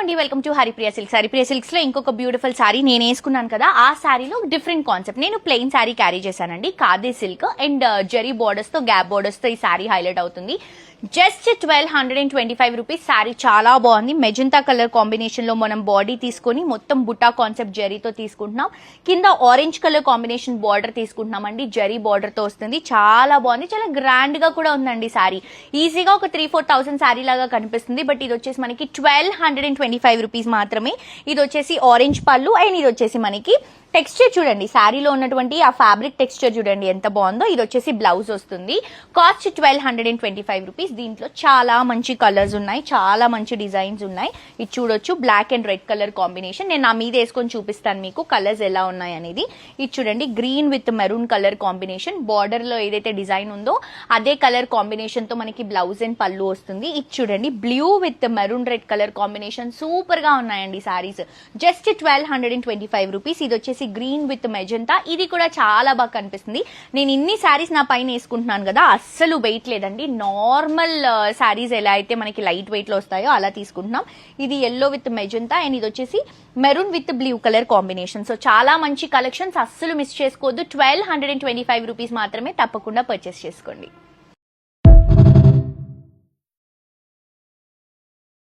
అండి, welcome to Haripriya silks. Haripriya silks లో ఇంకొక బ్యూటిఫుల్ సారీ నేను వేసుకున్నాను కదా. ఆ సారీలో డిఫరెంట్ కాన్సెప్ట్. నేను ప్లెయిన్ సారీ క్యారీ చేశానండి, khadi silk and zari borders తో, గ్యాప్ బోర్డర్స్ తో ఈ సారీ హైలైట్ అవుతుంది. Just 1225 rupees. సారీ చాలా బాగుంది. మెజంతా కలర్ కాంబినేషన్ లో మనం బాడీ తీసుకొని మొత్తం బుట్టా కాన్సెప్ట్ జరీతో తీసుకుంటున్నాం. కింద ఆరెంజ్ కలర్ కాంబినేషన్ బార్డర్ తీసుకుంటున్నాం అండి, జరీ బార్డర్ తో వస్తుంది. చాలా బాగుంది, చాలా గ్రాండ్ గా కూడా ఉందండి సారీ. ఈజీగా ఒక 3-4 సారీ లాగా కనిపిస్తుంది. బట్ ఇది వచ్చేసి మనకి 1225 రూపీస్ మాత్రమే. ఇది వచ్చేసి ఆరెంజ్ పళ్ళు అండ్ ఇది వచ్చేసి మనకి టెక్స్చర్ చూడండి, శారీలో ఉన్నటువంటి ఆ ఫ్యాబ్రిక్ టెక్స్చర్ చూడండి ఎంత బాగుందో. ఇది వచ్చేసి బ్లౌజ్ వస్తుంది. Cost 1225 rupees. దీంట్లో చాలా మంచి కలర్స్ ఉన్నాయి, చాలా మంచి డిజైన్స్ ఉన్నాయి. ఇది చూడొచ్చు, black and red colour combination. నేను నా మీద వేసుకొని చూపిస్తాను మీకు కలర్స్ ఎలా ఉన్నాయి అనేది. ఇది చూడండి, green with maroon colour combination. Border లో ఏదైతే డిజైన్ ఉందో అదే కలర్ కాంబినేషన్ తో మనకి బ్లౌజ్ అండ్ పళ్ళు వస్తుంది. ఇది చూడండి, blue with maroon red colour combination. Super గా ఉన్నాయండి సారీస్. Just 1225 rupees. ఇది వచ్చేసి గ్రీన్ విత్ మెజంతా. ఇది కూడా చాలా బాగా కనిపిస్తుంది. నేను ఇన్ని శారీస్ నా పైన వేసుకుంటున్నాను కదా, అస్సలు వెయిట్ లేదండి. నార్మల్ శారీస్ ఎలా అయితే మనకి లైట్ వెయిట్ లో వస్తాయో అలా తీసుకుంటున్నాం. ఇది ఎల్లో విత్ మెజంతా అండ్ ఇది వచ్చేసి maroon with blue colour combination. So చాలా మంచి కలెక్షన్స్, అస్సలు మిస్ చేసుకోవద్దు. 1225 రూపీస్ మాత్రమే. తప్పకుండా పర్చేస్ చేసుకోండి.